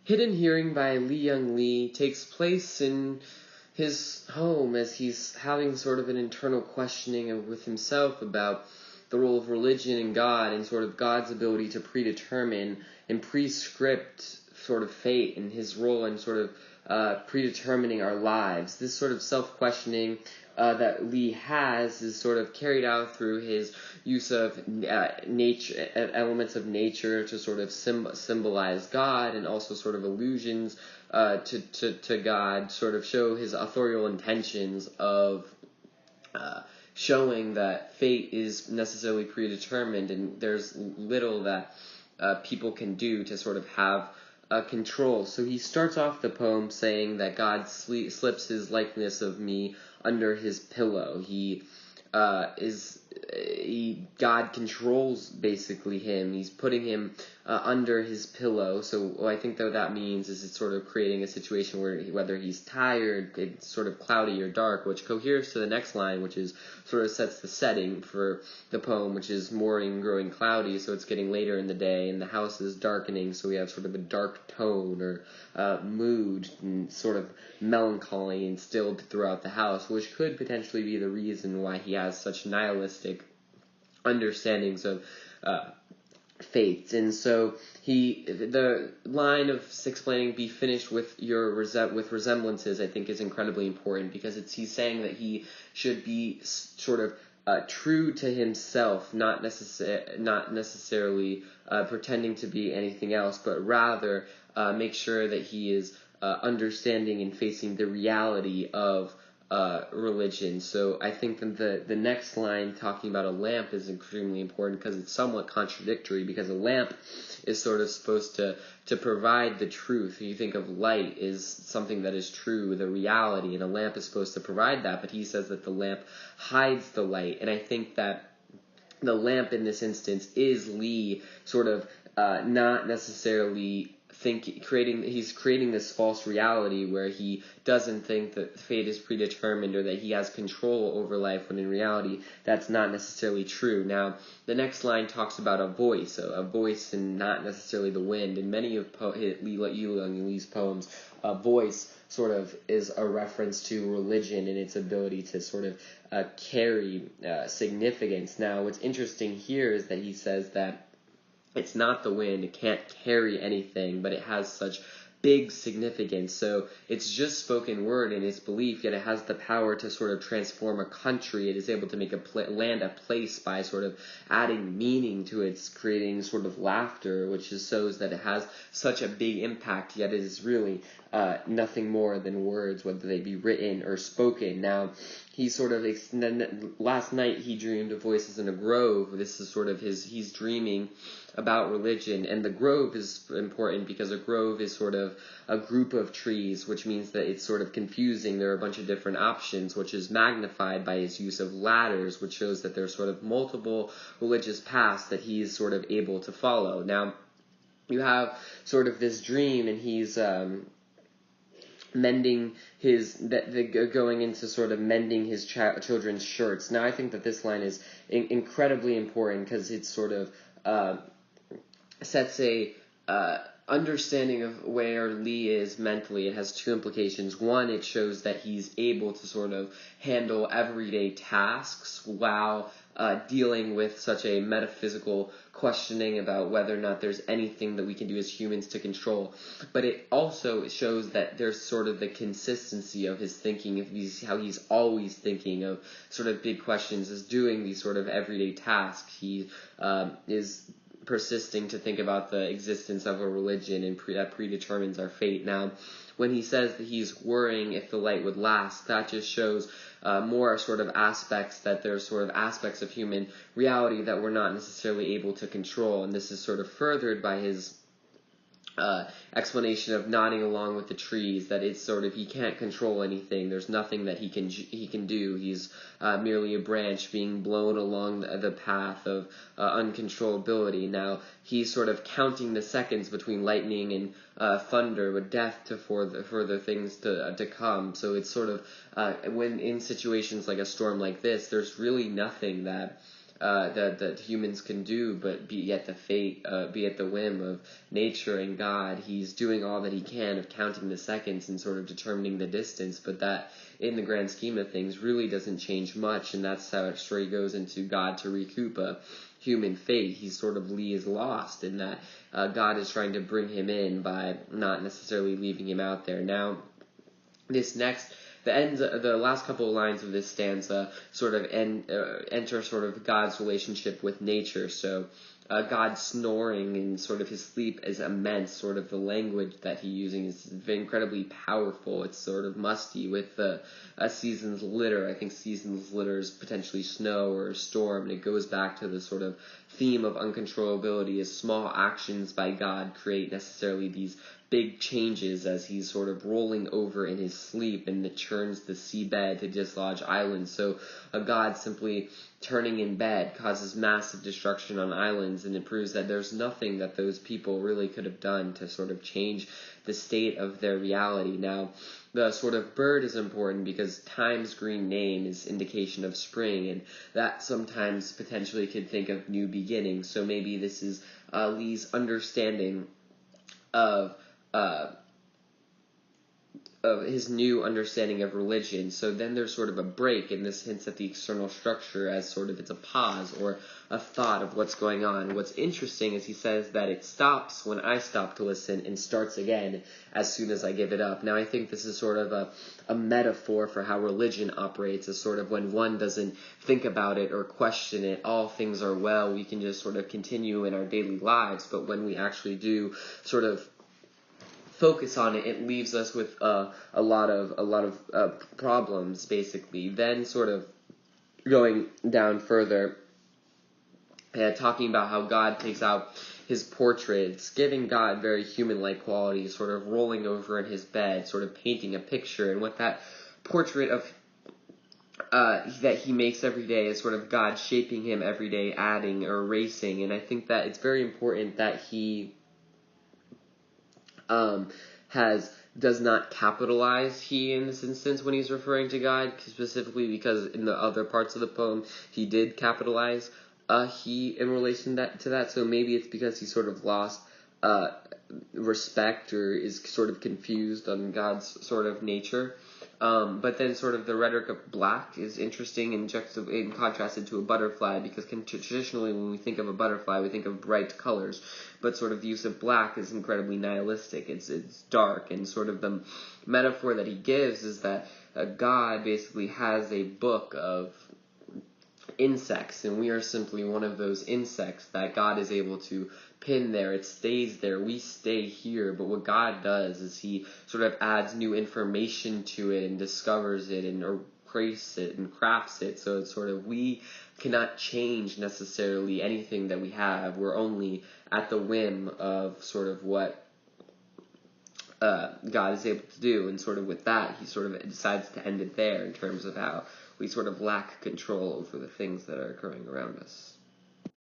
Hidden Hearing by Lee Young Lee takes place in his home as he's having sort of an internal questioning with himself about the role of religion and God and sort of God's ability to predetermine and prescript sort of fate and his role in sort of predetermining our lives. This sort of self-questioning that Lee has is sort of carried out through his use of nature, elements of nature to sort of symbolize God, and also sort of allusions to God, sort of show his authorial intentions of showing that fate is necessarily predetermined, and there's little that people can do to sort of have control. So he starts off the poem saying that God slips his likeness of me under his pillow. God controls basically him. He's putting him under his pillow. So what I think that means is it's sort of creating a situation where whether he's tired, it's sort of cloudy or dark, which coheres to the next line, which is sort of sets the setting for the poem, which is morning growing cloudy, so it's getting later in the day, and the house is darkening, so we have sort of a dark tone or mood and sort of melancholy instilled throughout the house, which could potentially be the reason why he has such nihilistic understandings of faith. And so the line of explaining "be finished with your resemblances," I think is incredibly important, because he's saying that he should be sort of true to himself, not necessarily pretending to be anything else, but rather make sure that he is understanding and facing the reality of religion. So I think that the next line talking about a lamp is extremely important, because it's somewhat contradictory, because a lamp is sort of supposed to provide the truth. You think of light is something that is true, the reality, and a lamp is supposed to provide that, but he says that the lamp hides the light. And I think that the lamp in this instance is Lee sort of not necessarily he's creating this false reality where he doesn't think that fate is predetermined or that he has control over life, when in reality that's not necessarily true. Now, the next line talks about a voice and not necessarily the wind. In many of Lee Young Lee's poems, a voice sort of is a reference to religion and its ability to sort of carry significance. Now, what's interesting here is that he says that it's not the wind, it can't carry anything, but it has such big significance. So it's just spoken word in its belief, yet it has the power to sort of transform a country. It is able to make land a place by sort of adding meaning to its creating sort of laughter, which shows that it has such a big impact, yet it is really nothing more than words, whether they be written or spoken. Now, he sort of, last night he dreamed of voices in a grove. This is sort of he's dreaming about religion, and the grove is important because a grove is sort of a group of trees, which means that it's sort of confusing. There are a bunch of different options, which is magnified by his use of ladders, which shows that there's sort of multiple religious paths that he is sort of able to follow. Now, you have sort of this dream, and he's mending going into sort of mending his children's shirts. Now, I think that this line is incredibly important, because it sort of sets a understanding of where Lee is mentally. It has two implications. One, it shows that he's able to sort of handle everyday tasks while dealing with such a metaphysical questioning about whether or not there's anything that we can do as humans to control. But it also shows that there's sort of the consistency of his thinking, how he's always thinking of sort of big questions, is doing these sort of everyday tasks. He is persisting to think about the existence of a religion, and that predetermines our fate. Now, when he says that he's worrying if the light would last, that just shows more sort of aspects, that there's sort of aspects of human reality that we're not necessarily able to control. And this is sort of furthered by his explanation of nodding along with the trees, that it's sort of, he can't control anything. There's nothing that he can do. He's merely a branch being blown along the path of uncontrollability. Now, he's sort of counting the seconds between lightning and thunder, with death to further things to come. So it's sort of when in situations like a storm like this, there's really nothing that that humans can do, but be at the whim of nature and God. He's doing all that he can of counting the seconds and sort of determining the distance, but that in the grand scheme of things really doesn't change much, and that's how our story goes into God to recoup a human fate. He sort of is lost in that God is trying to bring him in by not necessarily leaving him out there. Now, the last couple of lines of this stanza sort of enter sort of God's relationship with nature. So God snoring and sort of his sleep is immense. Sort of the language that he's using is incredibly powerful. It's sort of musty with a season's litter. I think season's litter is potentially snow or a storm, and it goes back to the sort of theme of uncontrollability, as small actions by God create necessarily these big changes as he's sort of rolling over in his sleep, and it churns the seabed to dislodge islands. So a God simply turning in bed causes massive destruction on islands, and it proves that there's nothing that those people really could have done to sort of change the state of their reality. Now, the sort of bird is important because Time's green name is indication of spring, and that sometimes potentially could think of new beginnings. So maybe this is Lee's understanding of his new understanding of religion. So then there's sort of a break, and this hints at the external structure as sort of it's a pause or a thought of what's going on. What's interesting is he says that it stops when I stop to listen and starts again as soon as I give it up. Now I think this is sort of a metaphor for how religion operates, as sort of when one doesn't think about it or question it, all things are well, we can just sort of continue in our daily lives. But when we actually do sort of focus on it, it leaves us with a lot of problems, basically. Then sort of going down further, talking about how God takes out his portraits, giving God very human-like qualities, sort of rolling over in his bed, sort of painting a picture, and what that portrait of that he makes every day is sort of God shaping him every day, adding or erasing. And I think that it's very important that he does not capitalize he in this instance when he's referring to God, specifically because in the other parts of the poem he did capitalize he in relation to that. So maybe it's because he sort of lost respect or is sort of confused on God's sort of nature. But then sort of the rhetoric of black is interesting in contrasted to a butterfly, because traditionally when we think of a butterfly, we think of bright colors, but sort of the use of black is incredibly nihilistic. It's dark, and sort of the metaphor that he gives is that God basically has a book of insects, and we are simply one of those insects that God is able to pin there. It stays there. We stay here. But what God does is he sort of adds new information to it and discovers it and creates it and crafts it. So it's sort of, we cannot change necessarily anything that we have. We're only at the whim of sort of what God is able to do. And sort of with that, he sort of decides to end it there in terms of how we sort of lack control over the things that are occurring around us.